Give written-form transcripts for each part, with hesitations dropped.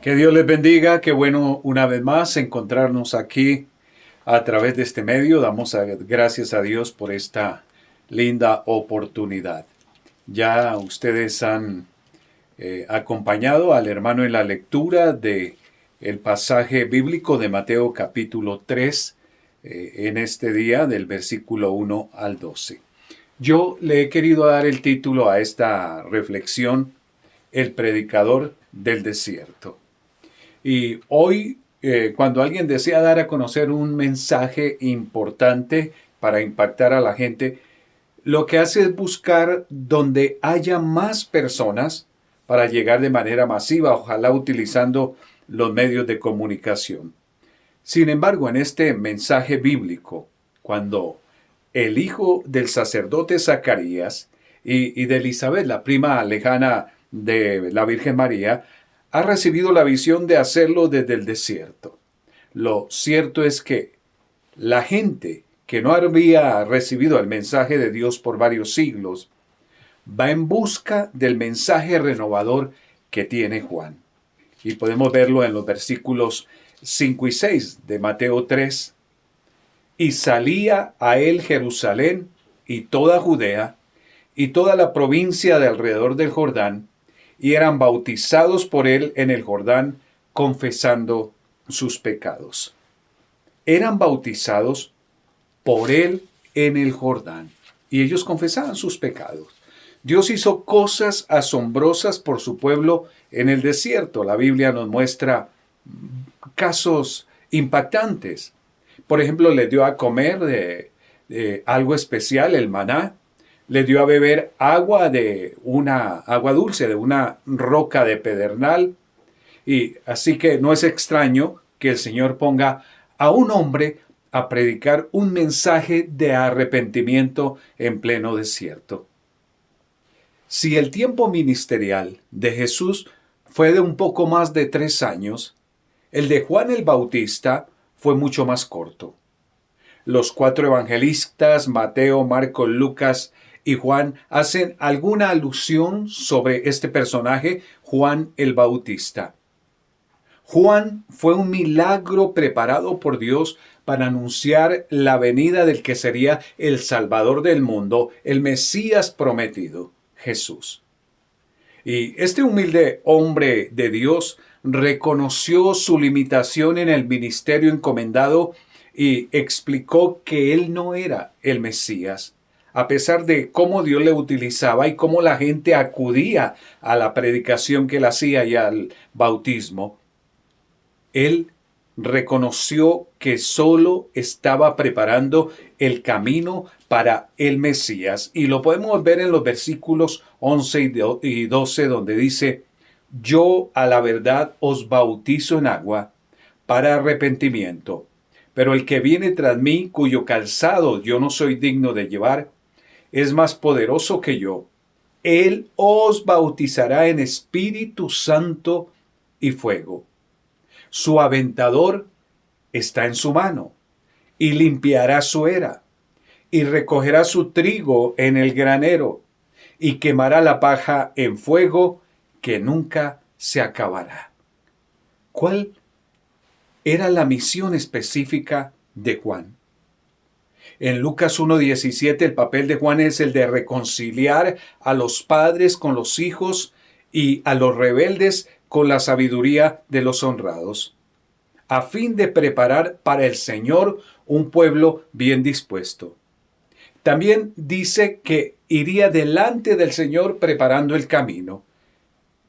Que Dios les bendiga, qué bueno una vez más encontrarnos aquí a través de este medio. Gracias a Dios por esta linda oportunidad. Ya ustedes han acompañado al hermano en la lectura de el pasaje bíblico de Mateo capítulo 3 en este día del versículo 1 al 12. Yo le he querido dar el título a esta reflexión, El predicador del desierto. Y hoy, cuando alguien desea dar a conocer un mensaje importante para impactar a la gente, lo que hace es buscar donde haya más personas para llegar de manera masiva, ojalá utilizando los medios de comunicación. Sin embargo, en este mensaje bíblico, cuando el hijo del sacerdote Zacarías y de Elizabeth, la prima lejana de la Virgen María, ha recibido la visión de hacerlo desde el desierto. Lo cierto es que la gente que no había recibido el mensaje de Dios por varios siglos va en busca del mensaje renovador que tiene Juan. Y podemos verlo en los versículos 5 y 6 de Mateo 3. Y salía a él Jerusalén y toda Judea y toda la provincia de alrededor del Jordán, y eran bautizados por él en el Jordán, confesando sus pecados. Eran bautizados por él en el Jordán, y ellos confesaban sus pecados. Dios hizo cosas asombrosas por su pueblo en el desierto. La Biblia nos muestra casos impactantes. Por ejemplo, le dio a comer de algo especial, el maná. Le dio a beber agua agua dulce de una roca de pedernal. Y así que no es extraño que el Señor ponga a un hombre a predicar un mensaje de arrepentimiento en pleno desierto. Si el tiempo ministerial de Jesús fue de un poco más de 3 años, el de Juan el Bautista fue mucho más corto. Los 4 evangelistas, Mateo, Marcos, Lucas y Juan, hacen alguna alusión sobre este personaje, Juan el Bautista. Juan fue un milagro preparado por Dios para anunciar la venida del que sería el Salvador del mundo, el Mesías prometido, Jesús. Y este humilde hombre de Dios reconoció su limitación en el ministerio encomendado y explicó que él no era el Mesías, a pesar de cómo Dios le utilizaba y cómo la gente acudía a la predicación que él hacía y al bautismo. Él reconoció que solo estaba preparando el camino para el Mesías. Y lo podemos ver en los versículos 11 y 12, donde dice: yo a la verdad os bautizo en agua para arrepentimiento, pero el que viene tras mí, cuyo calzado yo no soy digno de llevar, es más poderoso que yo. Él os bautizará en Espíritu Santo y fuego. Su aventador está en su mano, y limpiará su era, y recogerá su trigo en el granero, y quemará la paja en fuego que nunca se acabará. ¿Cuál era la misión específica de Juan? En Lucas 1:17 el papel de Juan es el de reconciliar a los padres con los hijos y a los rebeldes con la sabiduría de los honrados, a fin de preparar para el Señor un pueblo bien dispuesto. También dice que iría delante del Señor preparando el camino,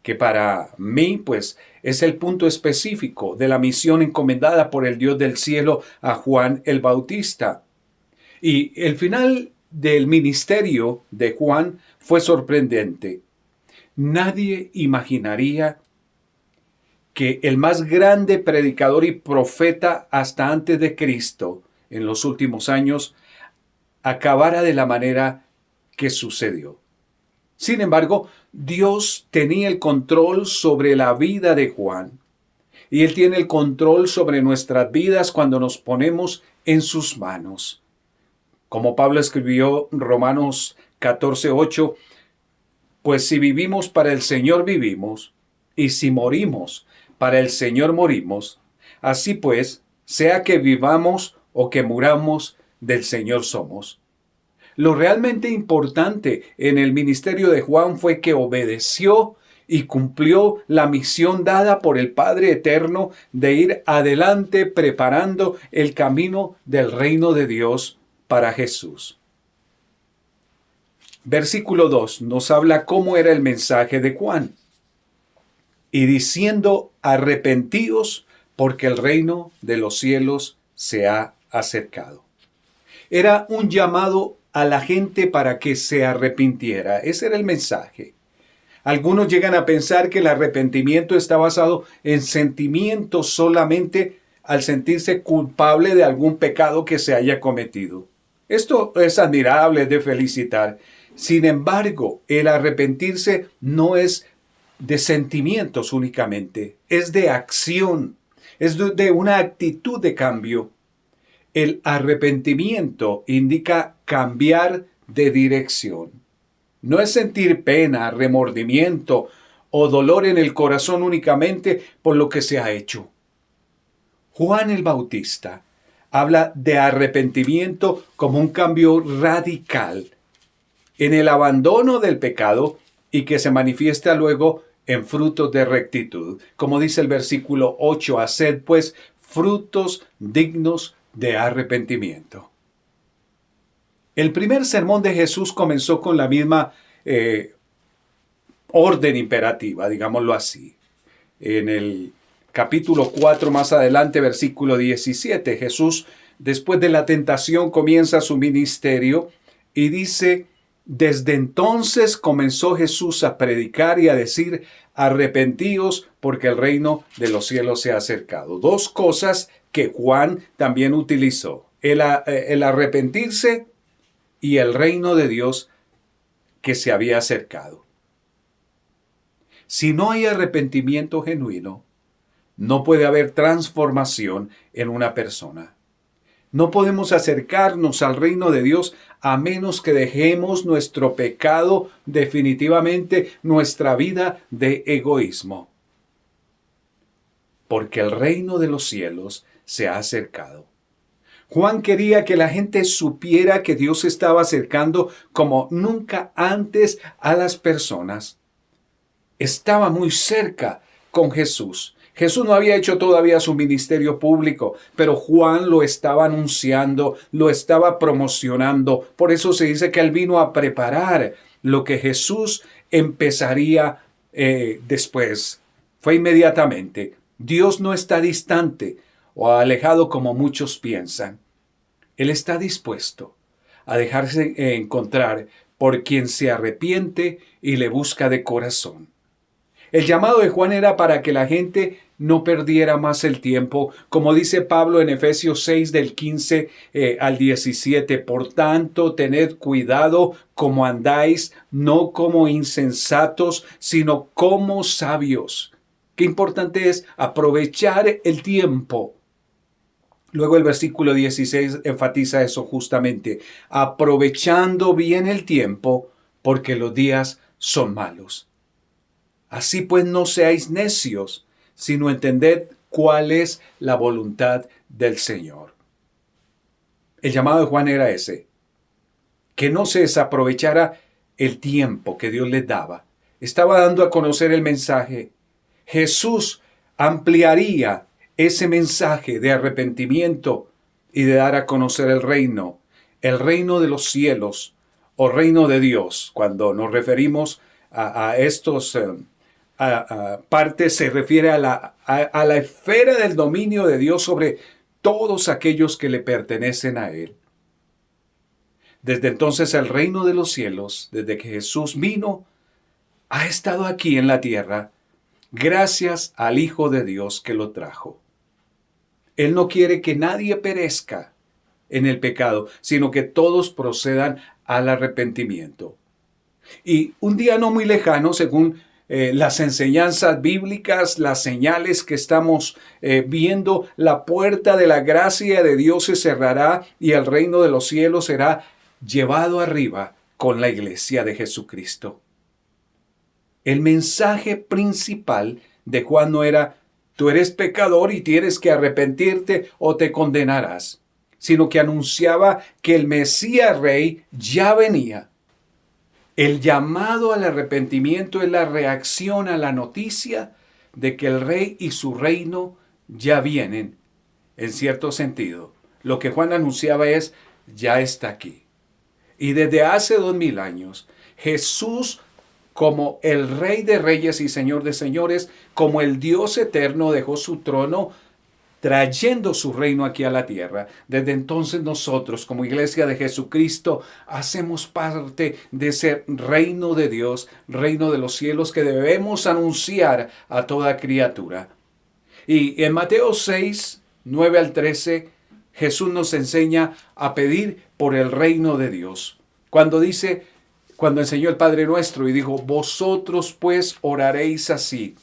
que para mí, pues, es el punto específico de la misión encomendada por el Dios del cielo a Juan el Bautista. Y el final del ministerio de Juan fue sorprendente. Nadie imaginaría que el más grande predicador y profeta hasta antes de Cristo en los últimos años acabara de la manera que sucedió. Sin embargo, Dios tenía el control sobre la vida de Juan, y Él tiene el control sobre nuestras vidas cuando nos ponemos en sus manos. Como Pablo escribió en Romanos 14:8, pues si vivimos para el Señor vivimos, y si morimos para el Señor morimos, así pues, sea que vivamos o que muramos, del Señor somos. Lo realmente importante en el ministerio de Juan fue que obedeció y cumplió la misión dada por el Padre Eterno de ir adelante preparando el camino del reino de Dios para Jesús. Versículo 2 nos habla cómo era el mensaje de Juan. Y diciendo, arrepentíos, porque el reino de los cielos se ha acercado. Era un llamado a la gente para que se arrepintiera. Ese era el mensaje. Algunos llegan a pensar que el arrepentimiento está basado en sentimientos solamente al sentirse culpable de algún pecado que se haya cometido. Esto es admirable, es de felicitar. Sin embargo, el arrepentirse no es de sentimientos únicamente, es de acción, es de una actitud de cambio. El arrepentimiento indica cambiar de dirección. No es sentir pena, remordimiento o dolor en el corazón únicamente por lo que se ha hecho. Juan el Bautista habla de arrepentimiento como un cambio radical en el abandono del pecado y que se manifiesta luego en frutos de rectitud. Como dice el versículo 8, haced pues frutos dignos de arrepentimiento. El primer sermón de Jesús comenzó con la misma orden imperativa, digámoslo así. En el capítulo 4 más adelante, versículo 17, Jesús, después de la tentación, comienza su ministerio y dice, desde entonces comenzó Jesús a predicar y a decir, arrepentíos porque el reino de los cielos se ha acercado. Dos cosas que Juan también utilizó, el arrepentirse y el reino de Dios que se había acercado. Si no hay arrepentimiento genuino, no puede haber transformación en una persona. No podemos acercarnos al reino de Dios a menos que dejemos nuestro pecado, definitivamente nuestra vida de egoísmo. Porque el reino de los cielos se ha acercado. Juan quería que la gente supiera que Dios se estaba acercando como nunca antes a las personas. Estaba muy cerca con Jesús. Jesús no había hecho todavía su ministerio público, pero Juan lo estaba anunciando, lo estaba promocionando. Por eso se dice que él vino a preparar lo que Jesús empezaría después. Fue inmediatamente. Dios no está distante o alejado como muchos piensan. Él está dispuesto a dejarse encontrar por quien se arrepiente y le busca de corazón. El llamado de Juan era para que la gente no perdiera más el tiempo, como dice Pablo en Efesios 6 del 15 al 17. Por tanto, tened cuidado como andáis, no como insensatos, sino como sabios. Qué importante es aprovechar el tiempo. Luego el versículo 16 enfatiza eso justamente, aprovechando bien el tiempo, porque los días son malos. Así pues no seáis necios, sino entended cuál es la voluntad del Señor. El llamado de Juan era ese, que no se desaprovechara el tiempo que Dios les daba. Estaba dando a conocer el mensaje. Jesús ampliaría ese mensaje de arrepentimiento y de dar a conocer el reino de los cielos o reino de Dios. Cuando nos referimos a estos partes, se refiere a la esfera del dominio de Dios sobre todos aquellos que le pertenecen a Él. Desde entonces el reino de los cielos, desde que Jesús vino, ha estado aquí en la tierra, gracias al Hijo de Dios que lo trajo. Él no quiere que nadie perezca en el pecado, sino que todos procedan al arrepentimiento. Y un día no muy lejano, según las enseñanzas bíblicas, las señales que estamos viendo, la puerta de la gracia de Dios se cerrará y el reino de los cielos será llevado arriba con la iglesia de Jesucristo. El mensaje principal de Juan no era tú eres pecador y tienes que arrepentirte o te condenarás, sino que anunciaba que el Mesías Rey ya venía. El llamado al arrepentimiento es la reacción a la noticia de que el Rey y su reino ya vienen, en cierto sentido. Lo que Juan anunciaba es, ya está aquí. Y desde hace 2000 años, Jesús, como el Rey de Reyes y Señor de Señores, como el Dios eterno, dejó su trono trayendo su reino aquí a la tierra. Desde entonces nosotros, como Iglesia de Jesucristo, hacemos parte de ese reino de Dios, reino de los cielos, que debemos anunciar a toda criatura. Y en Mateo 6, 9 al 13, Jesús nos enseña a pedir por el reino de Dios. Cuando enseñó el Padre Nuestro y dijo, vosotros pues oraréis así,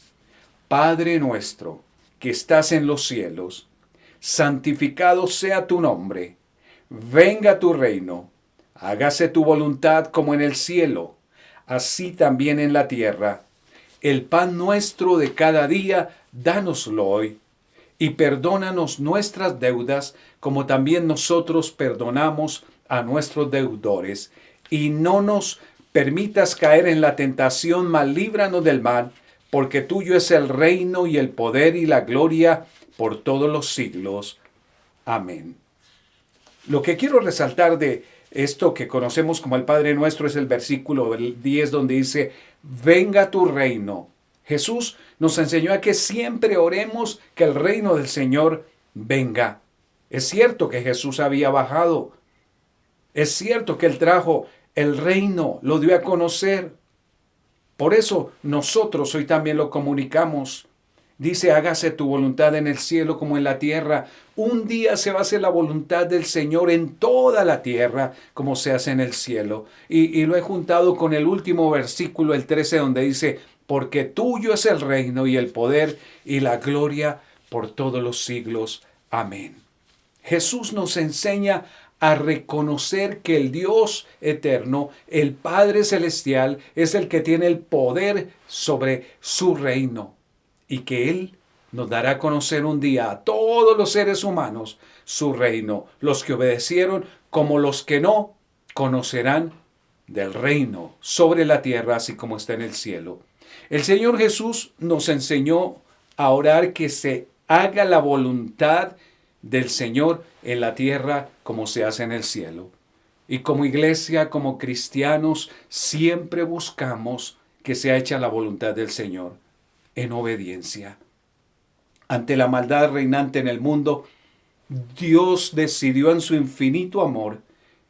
Padre nuestro, que estás en los cielos, santificado sea tu nombre, venga tu reino, hágase tu voluntad como en el cielo, así también en la tierra. El pan nuestro de cada día, dánoslo hoy, y perdónanos nuestras deudas, como también nosotros perdonamos a nuestros deudores, y no nos permitas caer en la tentación, mas líbranos del mal, porque tuyo es el reino y el poder y la gloria por todos los siglos. Amén. Lo que quiero resaltar de esto que conocemos como el Padre Nuestro es el versículo 10 donde dice, venga tu reino. Jesús nos enseñó a que siempre oremos que el reino del Señor venga. Es cierto que Jesús había bajado. Es cierto que Él trajo el reino, lo dio a conocer. Por eso nosotros hoy también lo comunicamos. Dice, hágase tu voluntad en el cielo como en la tierra. Un día se va a hacer la voluntad del Señor en toda la tierra como se hace en el cielo. Y lo he juntado con el último versículo, el 13, donde dice, porque tuyo es el reino y el poder y la gloria por todos los siglos. Amén. Jesús nos enseña a reconocer que el Dios eterno, el Padre celestial, es el que tiene el poder sobre su reino y que Él nos dará a conocer un día a todos los seres humanos su reino. Los que obedecieron como los que no conocerán del reino sobre la tierra así como está en el cielo. El Señor Jesús nos enseñó a orar que se haga la voluntad del Señor en la tierra como se hace en el cielo. Y como iglesia, como cristianos, siempre buscamos que sea hecha la voluntad del Señor en obediencia. Ante la maldad reinante en el mundo, Dios decidió en su infinito amor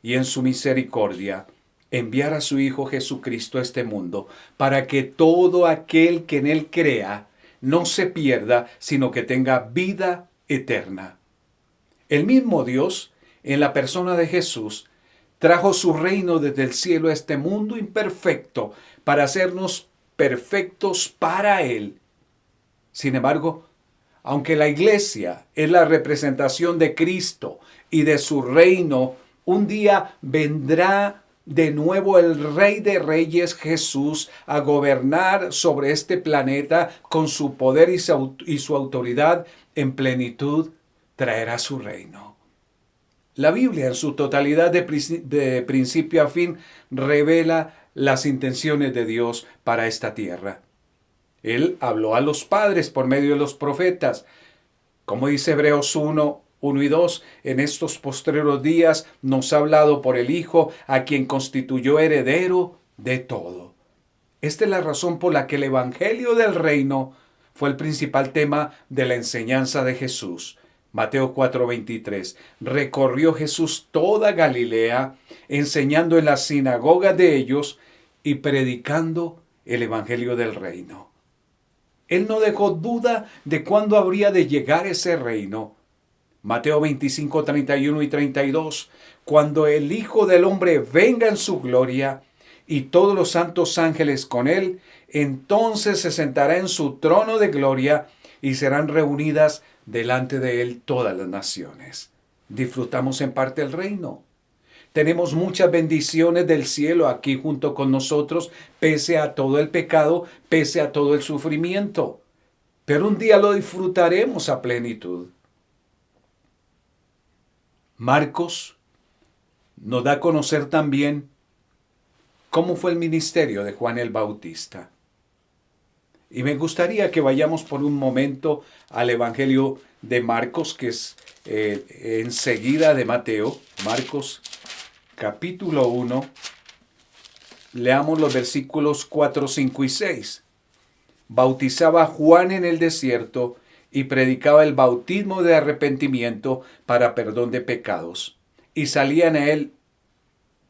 y en su misericordia enviar a su Hijo Jesucristo a este mundo para que todo aquel que en Él crea no se pierda, sino que tenga vida eterna. El mismo Dios, en la persona de Jesús, trajo su reino desde el cielo a este mundo imperfecto para hacernos perfectos para Él. Sin embargo, aunque la iglesia es la representación de Cristo y de su reino, un día vendrá de nuevo el Rey de Reyes Jesús a gobernar sobre este planeta con su poder y su autoridad en plenitud. Traerá su reino. La Biblia en su totalidad de principio a fin revela las intenciones de Dios para esta tierra. Él habló a los padres por medio de los profetas. Como dice Hebreos 1 y 2, en estos postreros días nos ha hablado por el Hijo, a quien constituyó heredero de todo. Esta es la razón por la que el Evangelio del Reino fue el principal tema de la enseñanza de Jesús. Mateo 4:23. Recorrió Jesús toda Galilea, enseñando en las sinagogas de ellos y predicando el Evangelio del Reino. Él no dejó duda de cuándo habría de llegar ese reino. Mateo 25:31 y 32. Cuando el Hijo del Hombre venga en su gloria y todos los santos ángeles con él, entonces se sentará en su trono de gloria y serán reunidas delante de él todas las naciones. Disfrutamos en parte el reino. Tenemos muchas bendiciones del cielo aquí junto con nosotros, pese a todo el pecado, pese a todo el sufrimiento. pero un día lo disfrutaremos a plenitud. Marcos nos da a conocer también cómo fue el ministerio de Juan el Bautista. Y me gustaría que vayamos por un momento al Evangelio de Marcos, que es enseguida de Mateo. Marcos capítulo 1. Leamos los versículos 4, 5 y 6. Bautizaba Juan en el desierto y predicaba el bautismo de arrepentimiento para perdón de pecados. Y salían a él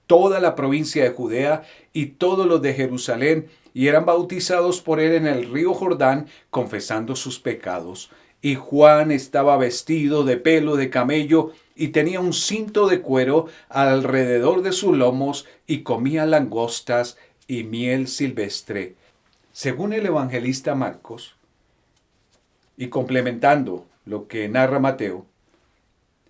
toda la provincia de Judea y todos los de Jerusalén, y eran bautizados por él en el río Jordán, confesando sus pecados. Y Juan estaba vestido de pelo de camello y tenía un cinto de cuero alrededor de sus lomos, y comía langostas y miel silvestre. Según el evangelista Marcos, y complementando lo que narra Mateo,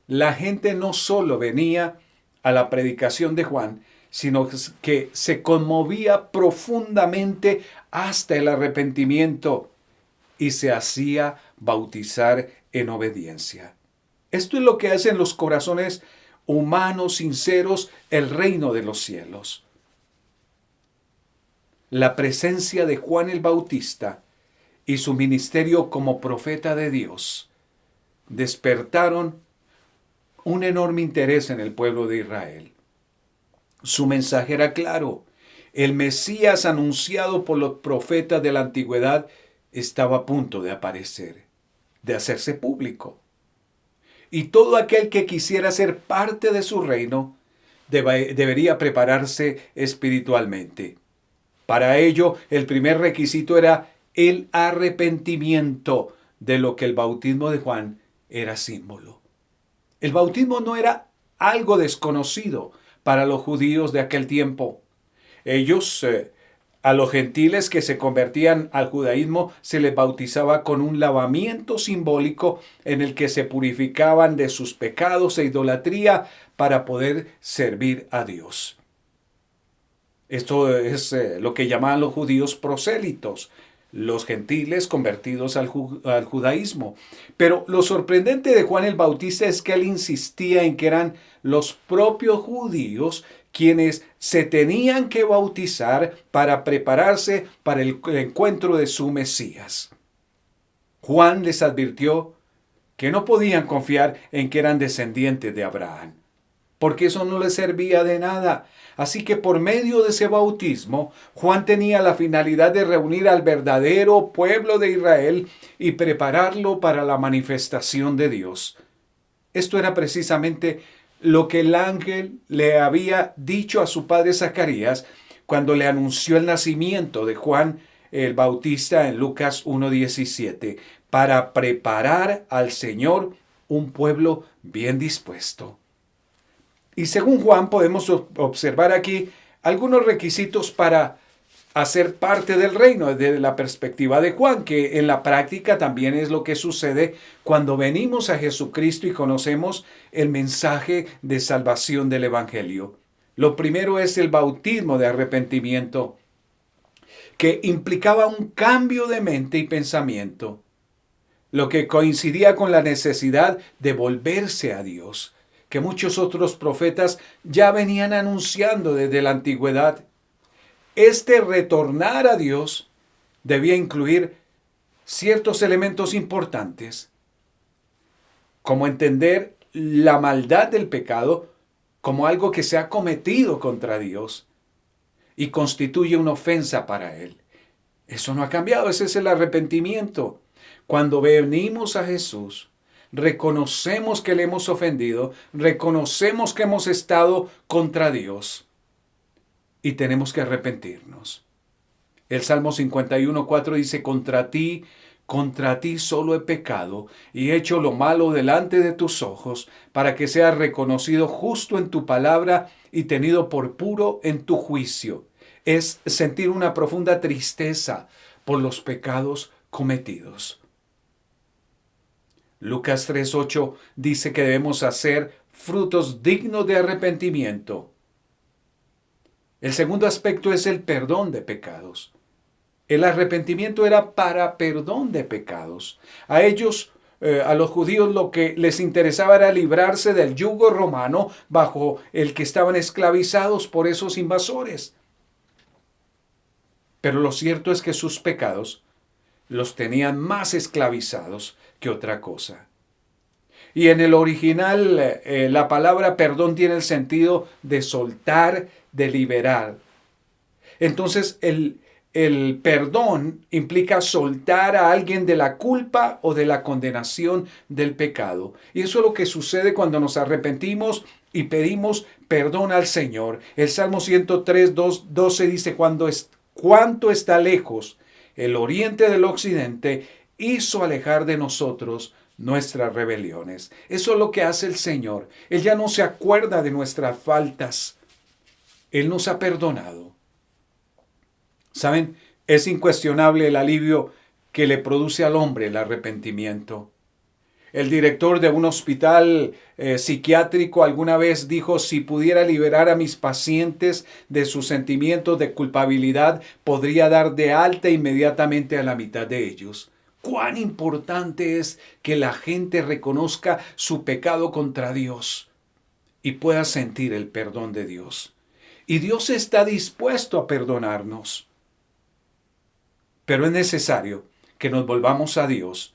la gente no solo venía a la predicación de Juan, sino que se conmovía profundamente hasta el arrepentimiento y se hacía bautizar en obediencia. Esto es lo que hacen los corazones humanos sinceros el reino de los cielos. La presencia de Juan el Bautista y su ministerio como profeta de Dios despertaron un enorme interés en el pueblo de Israel. Su mensaje era claro. El Mesías anunciado por los profetas de la antigüedad estaba a punto de aparecer, de hacerse público. Y todo aquel que quisiera ser parte de su reino debería prepararse espiritualmente. Para ello, el primer requisito era el arrepentimiento, de lo que el bautismo de Juan era símbolo. El bautismo no era algo desconocido para los judíos de aquel tiempo. Ellos, a los gentiles que se convertían al judaísmo, se les bautizaba con un lavamiento simbólico en el que se purificaban de sus pecados e idolatría para poder servir a Dios. Esto es lo que llamaban los judíos prosélitos, los gentiles convertidos al judaísmo. Pero lo sorprendente de Juan el Bautista es que él insistía en que eran los propios judíos quienes se tenían que bautizar para prepararse para el encuentro de su Mesías. Juan les advirtió que no podían confiar en que eran descendientes de Abraham, porque eso no les servía de nada. Así que por medio de ese bautismo, Juan tenía la finalidad de reunir al verdadero pueblo de Israel y prepararlo para la manifestación de Dios. Esto era precisamente lo que el ángel le había dicho a su padre Zacarías cuando le anunció el nacimiento de Juan el Bautista en Lucas 1:17, para preparar al Señor un pueblo bien dispuesto. Y según Juan podemos observar aquí algunos requisitos para hacer parte del reino desde la perspectiva de Juan, que en la práctica también es lo que sucede cuando venimos a Jesucristo y conocemos el mensaje de salvación del Evangelio. Lo primero es el bautismo de arrepentimiento, que implicaba un cambio de mente y pensamiento, lo que coincidía con la necesidad de volverse a Dios, que muchos otros profetas ya venían anunciando desde la antigüedad. Este retornar a Dios debía incluir ciertos elementos importantes, como entender la maldad del pecado como algo que se ha cometido contra Dios y constituye una ofensa para Él. Eso no ha cambiado, ese es el arrepentimiento. Cuando venimos a Jesús, reconocemos que le hemos ofendido, reconocemos que hemos estado contra Dios y tenemos que arrepentirnos. El Salmo 51:4 dice: contra ti solo he pecado y he hecho lo malo delante de tus ojos, para que seas reconocido justo en tu palabra y tenido por puro en tu juicio. Es sentir una profunda tristeza por los pecados cometidos. Lucas 3:8 dice que debemos hacer frutos dignos de arrepentimiento. El segundo aspecto es el perdón de pecados. El arrepentimiento era para perdón de pecados. A ellos, a los judíos, lo que les interesaba era librarse del yugo romano bajo el que estaban esclavizados por esos invasores. Pero lo cierto es que sus pecados los tenían más esclavizados que otra cosa. Y en el original, la palabra perdón tiene el sentido de soltar, de liberar. Entonces, el perdón implica soltar a alguien de la culpa o de la condenación del pecado. Y eso es lo que sucede cuando nos arrepentimos y pedimos perdón al Señor. El Salmo 103, 12 dice, cuánto está lejos el oriente del occidente, hizo alejar de nosotros nuestras rebeliones. Eso es lo que hace el Señor. Él ya no se acuerda de nuestras faltas. Él nos ha perdonado. ¿Saben? Es incuestionable el alivio que le produce al hombre el arrepentimiento. El director de un hospital psiquiátrico alguna vez dijo, si pudiera liberar a mis pacientes de sus sentimientos de culpabilidad, podría dar de alta inmediatamente a la mitad de ellos. Cuán importante es que la gente reconozca su pecado contra Dios y pueda sentir el perdón de Dios. Y Dios está dispuesto a perdonarnos. Pero es necesario que nos volvamos a Dios,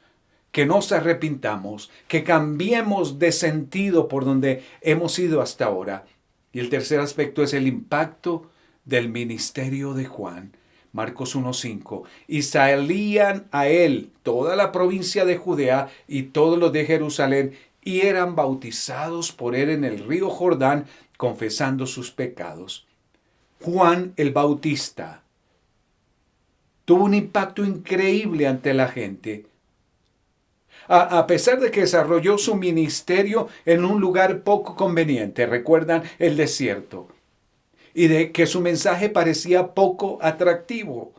que nos arrepintamos, que cambiemos de sentido por donde hemos ido hasta ahora. Y el tercer aspecto es el impacto del ministerio de Juan. Marcos 1:5. Y salían a él toda la provincia de Judea y todos los de Jerusalén, y eran bautizados por él en el río Jordán, confesando sus pecados. Juan el Bautista tuvo un impacto increíble ante la gente. A pesar de que desarrolló su ministerio en un lugar poco conveniente, recuerdan el desierto, y de que su mensaje parecía poco atractivo,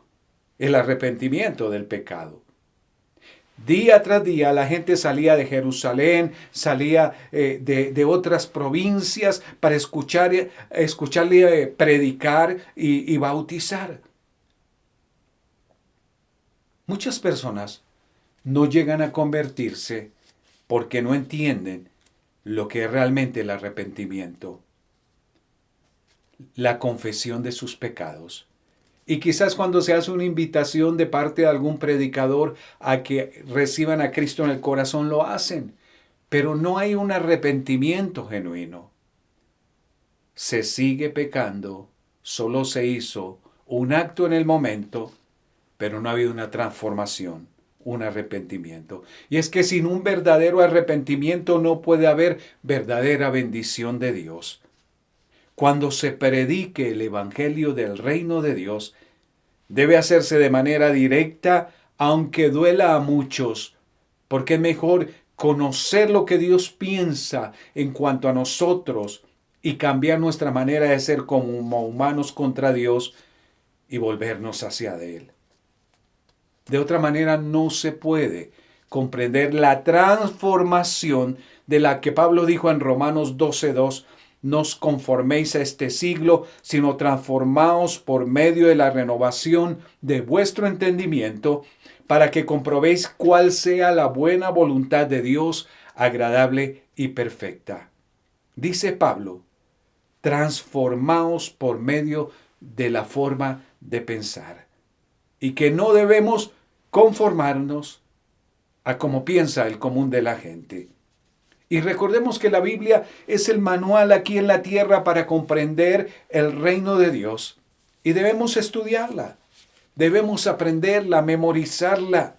el arrepentimiento del pecado. Día tras día la gente salía de Jerusalén, salía de otras provincias para escucharle predicar y bautizar. Muchas personas no llegan a convertirse porque no entienden lo que es realmente el arrepentimiento, la confesión de sus pecados. Y quizás cuando se hace una invitación de parte de algún predicador a que reciban a Cristo en el corazón, lo hacen, pero no hay un arrepentimiento genuino. Se sigue pecando, solo se hizo un acto en el momento, pero no ha habido una transformación, un arrepentimiento. Y es que sin un verdadero arrepentimiento no puede haber verdadera bendición de Dios. Cuando se predique el evangelio del reino de Dios, debe hacerse de manera directa, aunque duela a muchos, porque es mejor conocer lo que Dios piensa en cuanto a nosotros y cambiar nuestra manera de ser como humanos contra Dios y volvernos hacia Él. De otra manera no se puede comprender la transformación de la que Pablo dijo en Romanos 12:2, no os conforméis a este siglo, sino transformaos por medio de la renovación de vuestro entendimiento, para que comprobéis cuál sea la buena voluntad de Dios, agradable y perfecta. Dice Pablo, transformaos por medio de la forma de pensar, y que no debemos conformarnos a como piensa el común de la gente. Y recordemos que la Biblia es el manual aquí en la tierra para comprender el reino de Dios. Y debemos estudiarla, debemos aprenderla, memorizarla,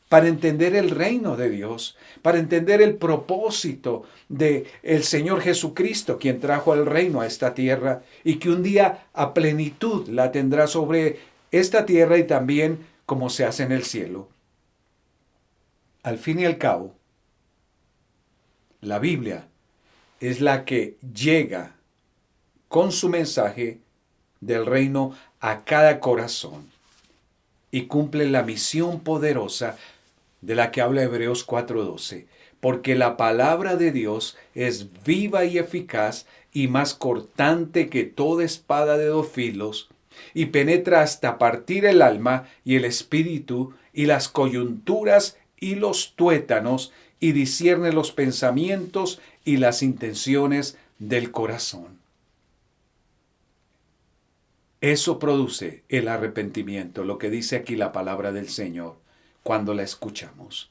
para entender el reino de Dios, para entender el propósito de el Señor Jesucristo, quien trajo el reino a esta tierra y que un día a plenitud la tendrá sobre esta tierra y también como se hace en el cielo. Al fin y al cabo, la Biblia es la que llega con su mensaje del reino a cada corazón y cumple la misión poderosa de la que habla Hebreos 4:12, porque la palabra de Dios es viva y eficaz y más cortante que toda espada de dos filos, y penetra hasta partir el alma y el espíritu y las coyunturas y los tuétanos y discierne los pensamientos y las intenciones del corazón. Eso produce el arrepentimiento, lo que dice aquí la palabra del Señor, cuando la escuchamos.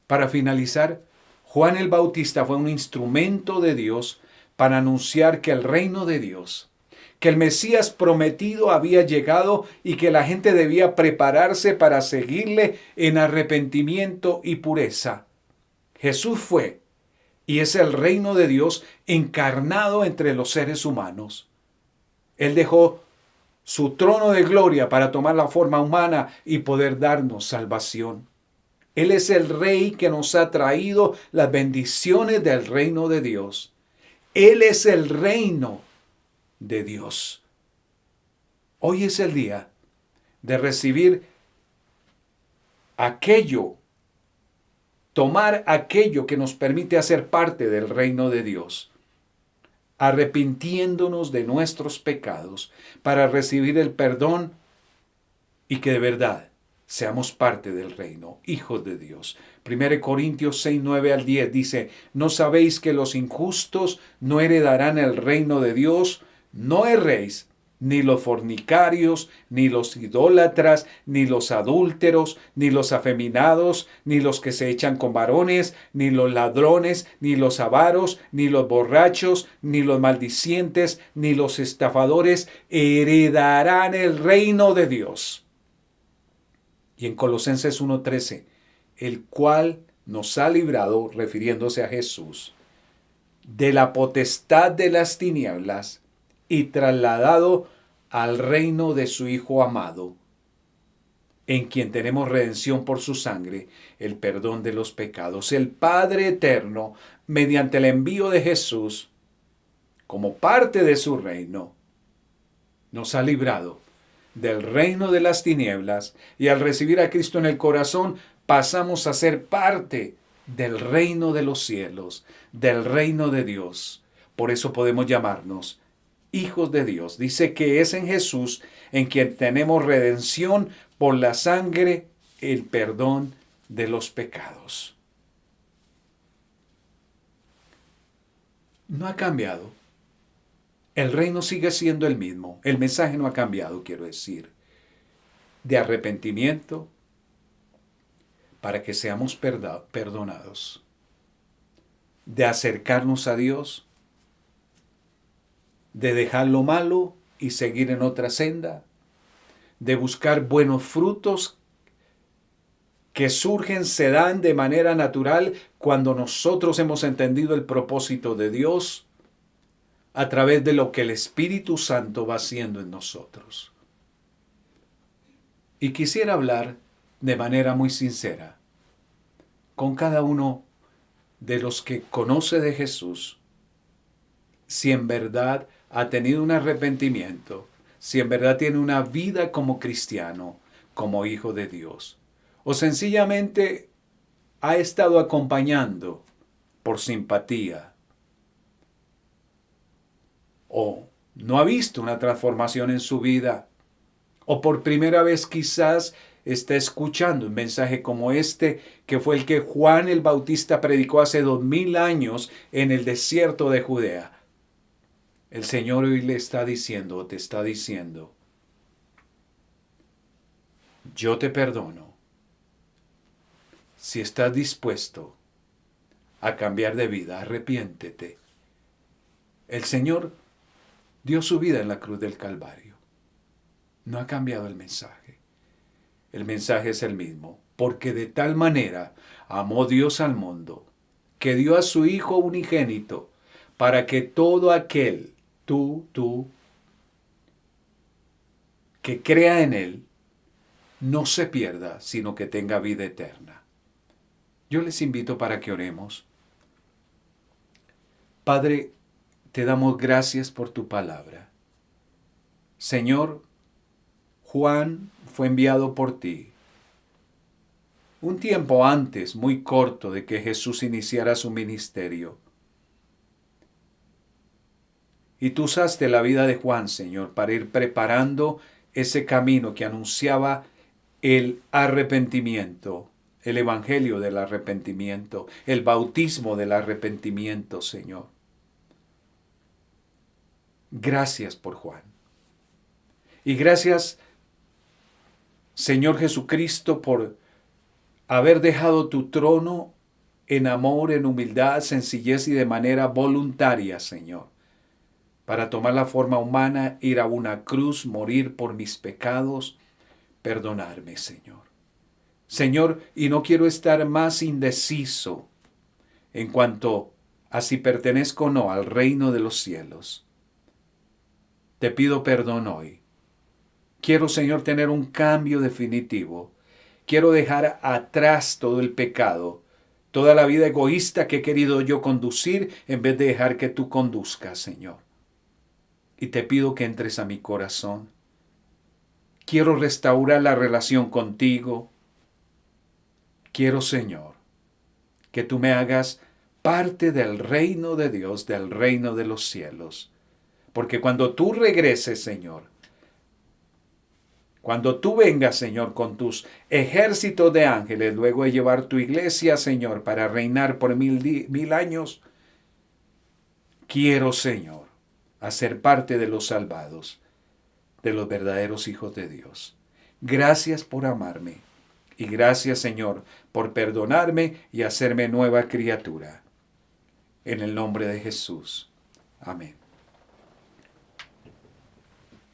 Para finalizar, Juan el Bautista fue un instrumento de Dios para anunciar que el reino de Dios, que el Mesías prometido había llegado y que la gente debía prepararse para seguirle en arrepentimiento y pureza. Jesús fue y es el reino de Dios encarnado entre los seres humanos. Él dejó su trono de gloria para tomar la forma humana y poder darnos salvación. Él es el Rey que nos ha traído las bendiciones del reino de Dios. Él es el reino de Dios. Hoy es el día de recibir aquello, tomar aquello que nos permite hacer parte del reino de Dios, arrepintiéndonos de nuestros pecados para recibir el perdón y que de verdad seamos parte del reino, hijos de Dios. 1 Corintios 6, 9 al 10 dice, ¿no sabéis que los injustos no heredarán el reino de Dios? No erréis, ni los fornicarios, ni los idólatras, ni los adúlteros, ni los afeminados, ni los que se echan con varones, ni los ladrones, ni los avaros, ni los borrachos, ni los maldicientes, ni los estafadores heredarán el reino de Dios. Y en Colosenses 1:13, el cual nos ha librado, refiriéndose a Jesús, de la potestad de las tinieblas y trasladado al reino de su Hijo amado, en quien tenemos redención por su sangre, el perdón de los pecados. El Padre eterno, mediante el envío de Jesús, como parte de su reino, nos ha librado del reino de las tinieblas, y al recibir a Cristo en el corazón pasamos a ser parte del reino de los cielos, del reino de Dios. Por eso podemos llamarnos hijos de Dios. Dice que es en Jesús en quien tenemos redención por la sangre, el perdón de los pecados. No ha cambiado. El reino sigue siendo el mismo. El mensaje no ha cambiado, quiero decir. De arrepentimiento para que seamos perdonados. De acercarnos a Dios. De dejar lo malo y seguir en otra senda. De buscar buenos frutos que surgen, se dan de manera natural cuando nosotros hemos entendido el propósito de Dios a través de lo que el Espíritu Santo va haciendo en nosotros. Y quisiera hablar de manera muy sincera con cada uno de los que conoce de Jesús, si en verdad ha tenido un arrepentimiento, si en verdad tiene una vida como cristiano, como hijo de Dios, o sencillamente ha estado acompañando por simpatía, o no ha visto una transformación en su vida, o por primera vez quizás está escuchando un mensaje como este, que fue el que Juan el Bautista predicó hace 2000 años en el desierto de Judea. El Señor hoy le está diciendo, o te está diciendo, yo te perdono si estás dispuesto a cambiar de vida, arrepiéntete. El Señor dio su vida en la cruz del Calvario. No ha cambiado el mensaje. El mensaje es el mismo. Porque de tal manera amó Dios al mundo, que dio a su Hijo unigénito, para que todo aquel, tú, que crea en Él, no se pierda, sino que tenga vida eterna. Yo les invito para que oremos. Padre, te damos gracias por tu palabra. Señor, Juan fue enviado por ti un tiempo antes, muy corto, de que Jesús iniciara su ministerio. Y tú usaste la vida de Juan, Señor, para ir preparando ese camino que anunciaba el arrepentimiento, el evangelio del arrepentimiento, el bautismo del arrepentimiento, Señor. Gracias por Juan. Y gracias, Señor Jesucristo, por haber dejado tu trono en amor, en humildad, sencillez y de manera voluntaria, Señor, para tomar la forma humana, ir a una cruz, morir por mis pecados, perdonarme, Señor. Señor, y no quiero estar más indeciso en cuanto a si pertenezco o no al reino de los cielos. Te pido perdón hoy. Quiero, Señor, tener un cambio definitivo. Quiero dejar atrás todo el pecado, toda la vida egoísta que he querido yo conducir en vez de dejar que tú conduzcas, Señor. Y te pido que entres a mi corazón. Quiero restaurar la relación contigo. Quiero, Señor, que tú me hagas parte del reino de Dios, del reino de los cielos. Porque cuando tú regreses, Señor, cuando tú vengas, Señor, con tus ejércitos de ángeles, luego de llevar tu iglesia, Señor, para reinar por mil años, quiero, Señor, hacer parte de los salvados, de los verdaderos hijos de Dios. Gracias por amarme y gracias, Señor, por perdonarme y hacerme nueva criatura. En el nombre de Jesús. Amén.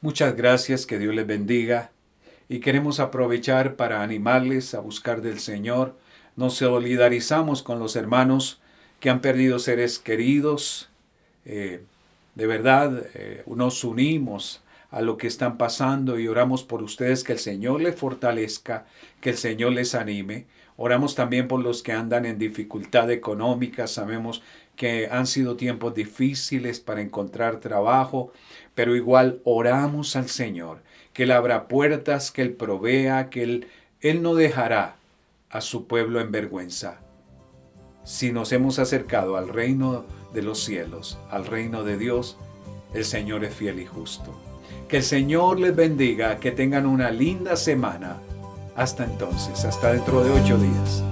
Muchas gracias, que Dios les bendiga. Y queremos aprovechar para animarles a buscar del Señor. Nos solidarizamos con los hermanos que han perdido seres queridos. De verdad, nos unimos a lo que están pasando y oramos por ustedes, que el Señor les fortalezca, que el Señor les anime. Oramos también por los que andan en dificultad económica. Sabemos que han sido tiempos difíciles para encontrar trabajo, pero igual oramos al Señor, que Él abra puertas, que Él provea, que Él no dejará a su pueblo en vergüenza. Si nos hemos acercado al reino de los cielos, al reino de Dios, el Señor es fiel y justo. Que el Señor les bendiga, que tengan una linda semana. Hasta entonces, hasta dentro de 8 días.